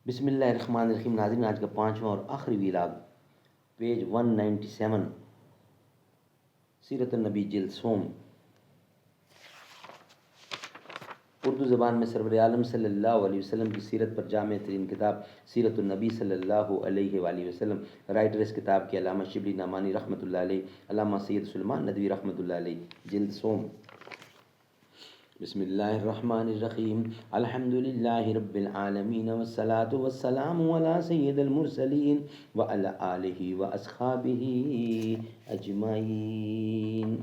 بسم اللہ الرحمن الرحیم۔ ناظرین، آج کا پانچواں اور آخری ویلاگ، پیج 197، سیرت النبی جلد سوم۔ اردو زبان میں سرور عالم صلی اللہ علیہ وسلم کی سیرت پر جامع ترین کتاب سیرت النبی صلی اللہ علیہ وآلہ وسلم۔ رائٹر اس کتاب کے علامہ شبلی نعمانی رحمۃ اللہ علیہ، علامہ سید سلیمان ندوی رحمۃ اللہ علیہ، جلد سوم۔ بسم اللہ الرحمن الرحیم۔ الحمد للہ رب العالمین والصلاة والسلام علی سید المرسلین وعلی آلہ واصحابہ اجمعین۔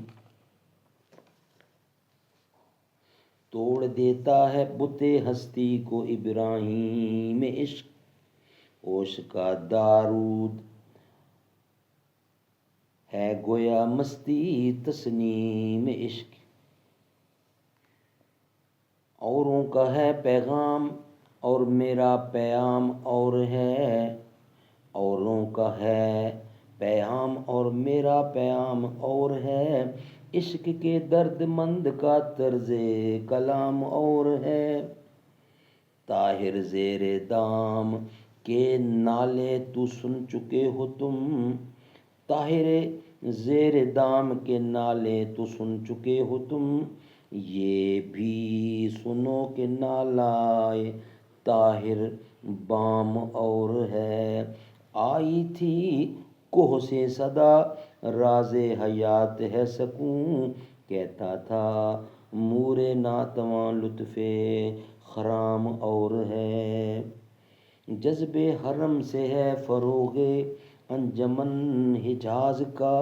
توڑ دیتا ہے بت ہستی کو ابراہیم عشق، اوش کا دارود ہے گویا مستی تسنیم عشق۔ اوروں کا ہے پیغام اور میرا پیام اور ہے، اوروں کا ہے پیغام اور میرا پیام اور ہے، عشق کے درد مند کا طرز کلام اور ہے۔ طاہر زیر دام کے نالے تو سن چکے ہو تم، طاہر زیر دام کے نالے تو سن چکے ہو تم، یہ بھی سنو کہ نالائے طاہر بام اور ہے۔ آئی تھی کوہ سے صدا راز حیات ہے سکون، کہتا تھا مور ناتواں لطف خرام اور ہے۔ جذب حرم سے ہے فروغ انجمن حجاز کا،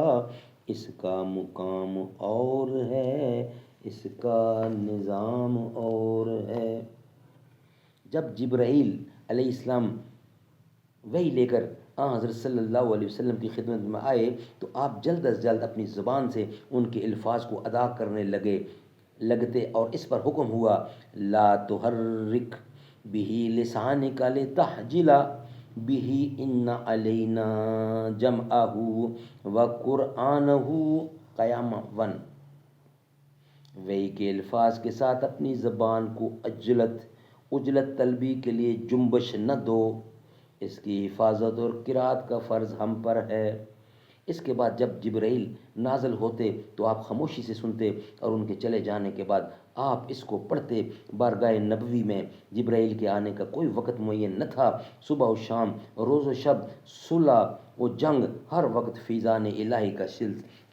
اس کا مقام اور ہے، اس کا نظام اور ہے۔ جب جبرائیل علیہ السلام وحی لے کر حضرت صلی اللہ علیہ وسلم کی خدمت میں آئے تو آپ جلد از جلد اپنی زبان سے ان کے الفاظ کو ادا کرنے لگتے اور اس پر حکم ہوا، لا تحرک بہ لسانک لتعجل بہ ان علینا جمعہ وقرآنہ۔ قیامہ 1۔ وحی کے الفاظ کے ساتھ اپنی زبان کو عجلت طلبی کے لیے جنبش نہ دو، اس کی حفاظت اور قرأت کا فرض ہم پر ہے۔ اس کے بعد جب جبرائیل نازل ہوتے تو آپ خاموشی سے سنتے اور ان کے چلے جانے کے بعد آپ اس کو پڑھتے۔ بارگاہ نبوی میں جبرائیل کے آنے کا کوئی وقت معین نہ تھا، صبح و شام، روز و شب، صلح و جنگ، ہر وقت فیضان الہی کا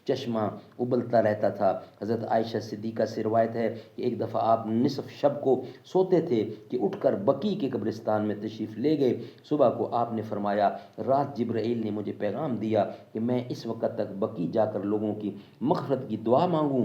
چشمہ ابلتا رہتا تھا۔ حضرت عائشہ صدیقہ سے روایت ہے کہ ایک دفعہ آپ نصف شب کو سوتے تھے کہ اٹھ کر بقیع کے قبرستان میں تشریف لے گئے۔ صبح کو آپ نے فرمایا، رات جبرائیل نے مجھے پیغام دیا کہ میں اس وقت تک بقیع جا کر لوگوں کی مغفرت کی دعا مانگوں۔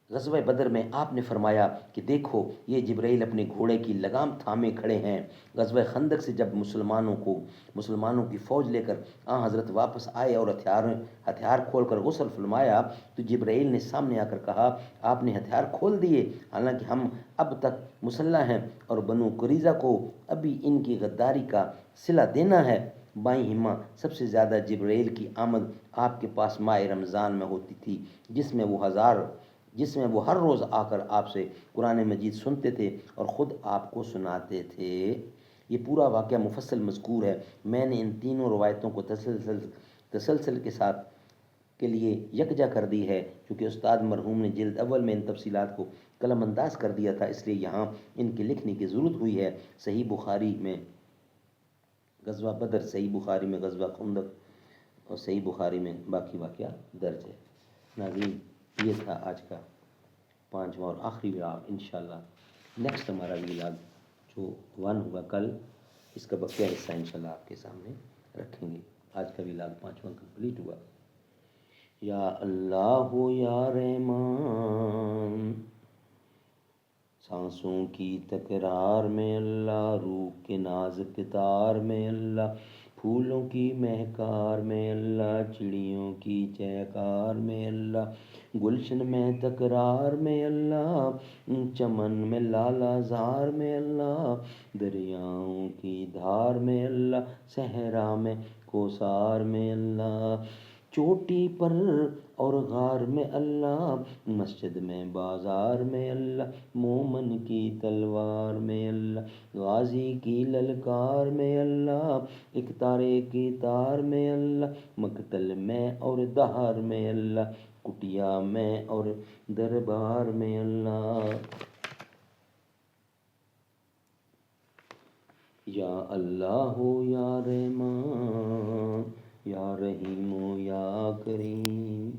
غزوہ بدر میں آپ نے فرمایا کہ دیکھو یہ جبرائیل اپنے گھوڑے کی لگام تھامے کھڑے ہیں۔ غزوہ خندق سے جب مسلمانوں کی فوج لے کر حضرت واپس آئے اور ہتھیار کھول کر غسل فرمایا تو جبرائیل نے سامنے آ کر کہا، آپ نے ہتھیار کھول دیے، حالانکہ ہم اب تک مسلح ہیں اور بنو قریظہ کو ابھی ان کی غداری کا صلہ دینا ہے۔ بائیں ہمہ سب سے زیادہ جبرائیل کی آمد آپ کے پاس ماہ رمضان میں ہوتی تھی، جس میں وہ ہر روز آ کر آپ سے قرآن مجید سنتے تھے اور خود آپ کو سناتے تھے۔ یہ پورا واقعہ مفصل مذکور ہے۔ میں نے ان تینوں روایتوں کو تسلسل کے ساتھ کے لیے یکجا کر دی ہے، کیونکہ استاد مرحوم نے جلد اول میں ان تفصیلات کو قلم انداز کر دیا تھا، اس لیے یہاں ان کے لکھنے کی ضرورت ہوئی ہے۔ صحیح بخاری میں غزوہ بدر، صحیح بخاری میں غزوہ خندق اور صحیح بخاری میں باقی واقعہ درج ہے۔ ناظرین، یہ تھا آج کا پانچواں اور آخری ویلاگ۔ انشاءاللہ نیکسٹ ہمارا ویلاگ جو 1 ہوگا کل، اس کا بقیہ حصہ انشاءاللہ آپ کے سامنے رکھیں گے۔ آج کا ویلاگ 5واں کمپلیٹ ہوا۔ یا اللہ یا رحمان، سانسوں کی تکرار میں اللہ، روح کے نازک تار میں اللہ، پھولوں کی مہکار میں اللہ، چڑیوں کی چہکار میں اللہ، گلشن میں تکرار میں اللہ، چمن میں لالا زار میں اللہ، دریاؤں کی دھار میں اللہ، صحرا میں کوثار میں اللہ، چوٹی پر اور غار میں اللہ، مسجد میں بازار میں اللہ، مومن کی تلوار میں اللہ، غازی کی للکار میں اللہ، ایک تارے کی تار میں اللہ، مقتل میں اور دہار میں اللہ، کٹیا میں اور دربار میں اللہ۔ یا اللہ یا رحمان، یا رحیم یا کریم۔